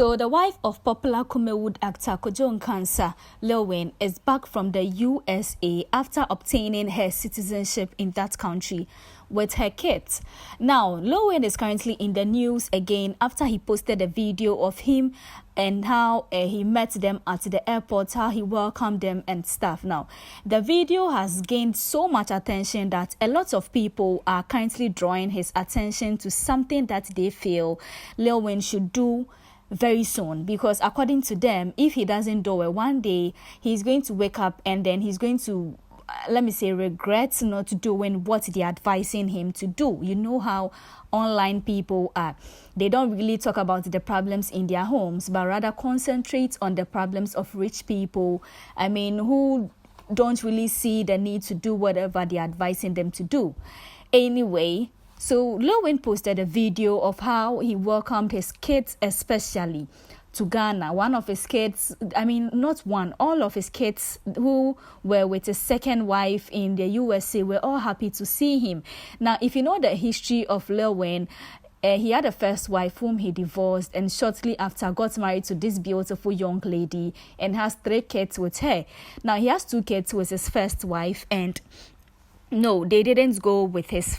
So the wife of popular Kumawood actor Lilwin is back from the USA after obtaining her citizenship in that country with her kids. Now, Lilwin is currently in the news again after he posted a video of him and how he met them at the airport, how he welcomed them and stuff. Now, the video has gained so much attention that a lot of people are currently drawing his attention to something that they feel Lilwin should do very soon, because according to them, if he doesn't do it one day, he's going to wake up and then he's going to regret not doing what they're advising him to do. You know how online people are. They don't really talk about the problems in their homes, but rather concentrate on the problems of rich people. Who don't really see the need to do whatever they're advising them to do. Anyway, so Lilwin posted a video of how he welcomed his kids, especially to Ghana. One of his kids, not one, all of his kids who were with his second wife in the USA were all happy to see him. Now, if you know the history of Lilwin, he had a first wife whom he divorced and shortly after got married to this beautiful young lady and has 3 kids with her. Now, he has 2 kids with his first wife, and no, they didn't go with his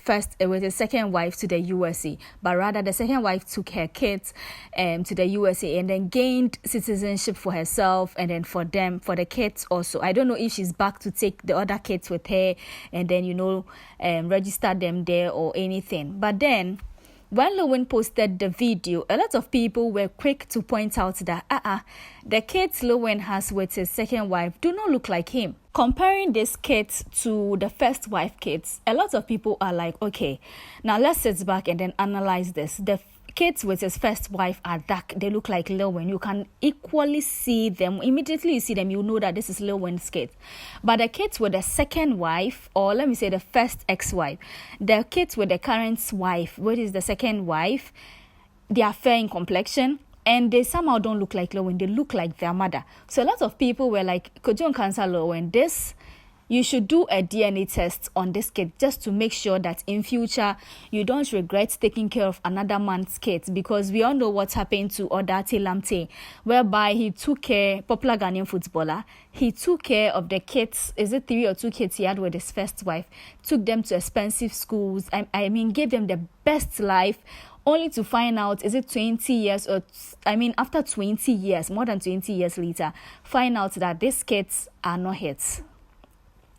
second wife to the USA, but rather the second wife took her kids to the USA and then gained citizenship for herself and then for the kids also. I don't know if she's back to take the other kids with her and then, register them there or anything. But then, when Lilwin posted the video, a lot of people were quick to point out that the kids Lilwin has with his second wife do not look like him. Comparing these kids to the first wife kids, a lot of people are like, okay, now let's sit back and then analyze this. The kids with his first wife are dark. They look like Lilwin. You can equally see them. Immediately you see them, you know that this is Lilwin's kids. But the kids with the second wife, or let me say the first ex-wife, the kids with the current wife, which is the second wife, they are fair in complexion. And they somehow don't look like Lilwin. They look like their mother. So a lot of people were like, Lilwin, you should do a DNA test on this kid just to make sure that in future you don't regret taking care of another man's kids, because we all know what happened to Odate Lamte, whereby he took care, popular Ghanaian footballer, he took care of the kids, is it 3 or 2 kids he had with his first wife, took them to expensive schools, gave them the best life, only to find out, is it 20 years or, after 20 years, more than 20 years later, find out that these kids are not his.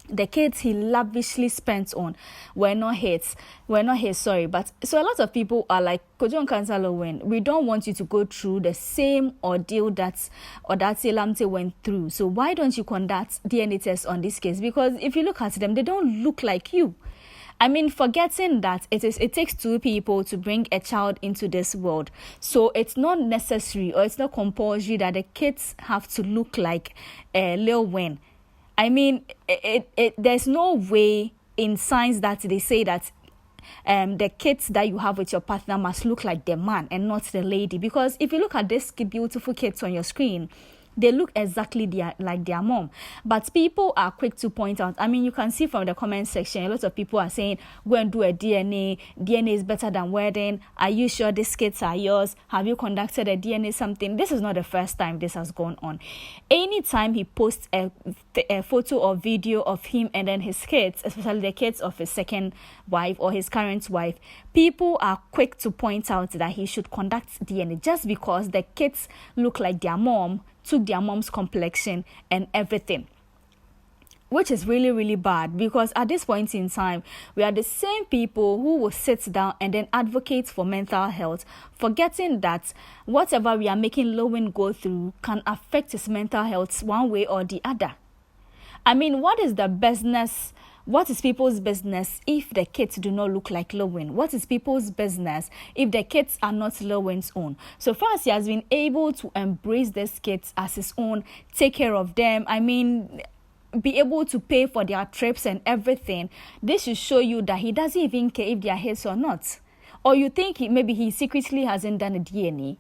The kids he lavishly spent on were not his, but so a lot of people are like, Lilwin, we don't want you to go through the same ordeal that Lamte went through. So why don't you conduct DNA tests on this case? Because if you look at them, they don't look like you. Forgetting that it takes 2 people to bring a child into this world. So it's not necessary or it's not compulsory that the kids have to look like Lilwin. There's no way in science that they say that the kids that you have with your partner must look like the man and not the lady. Because if you look at these beautiful kids on your screen, they look exactly like their mom. But people are quick to point out. You can see from the comment section, a lot of people are saying, go and do a DNA. DNA is better than wedding. Are you sure these kids are yours? Have you conducted a DNA something? This is not the first time this has gone on. Anytime he posts a photo or video of him and then his kids, especially the kids of his second wife or his current wife, people are quick to point out that he should conduct DNA just because the kids look like their mom, took their mom's complexion and everything, which is really, really bad, because at this point in time, we are the same people who will sit down and then advocate for mental health, forgetting that whatever we are making Lilwin go through can affect his mental health one way or the other. What is the business? What is people's business if the kids do not look like Lilwin? What is people's business if the kids are not Lilwin's own? So far as he has been able to embrace these kids as his own, take care of them, be able to pay for their trips and everything, this should show you that he doesn't even care if they are his or not. Or you think maybe he secretly hasn't done a DNA.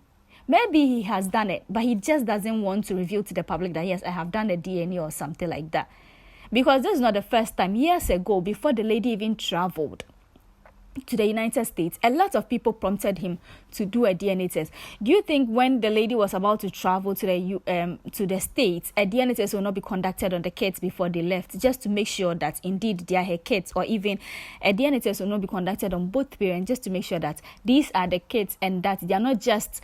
Maybe he has done it, but he just doesn't want to reveal to the public that, yes, I have done a DNA or something like that. Because this is not the first time. Years ago, before the lady even traveled, to the United States, a lot of people prompted him to do a DNA test. Do you think when the lady was about to travel to the States, a DNA test will not be conducted on the kids before they left, just to make sure that indeed they are her kids, or even a DNA test will not be conducted on both parents, just to make sure that these are the kids and that they are not just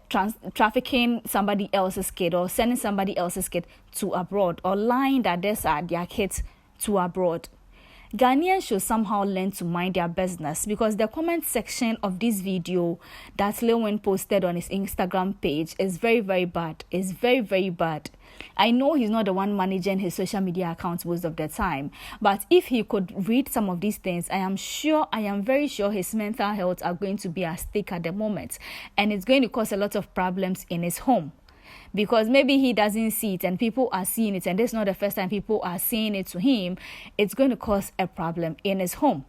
trafficking somebody else's kid or sending somebody else's kid to abroad, or lying that these are their kids to abroad? Ghanaians should somehow learn to mind their business, because the comment section of this video that Lilwin posted on his Instagram page is very, very bad. It's very, very bad. I know he's not the one managing his social media accounts most of the time, but if he could read some of these things, I am very sure his mental health are going to be at stake at the moment, and it's going to cause a lot of problems in his home. Because maybe he doesn't see it and people are seeing it, and this is not the first time people are seeing it to him, it's going to cause a problem in his home.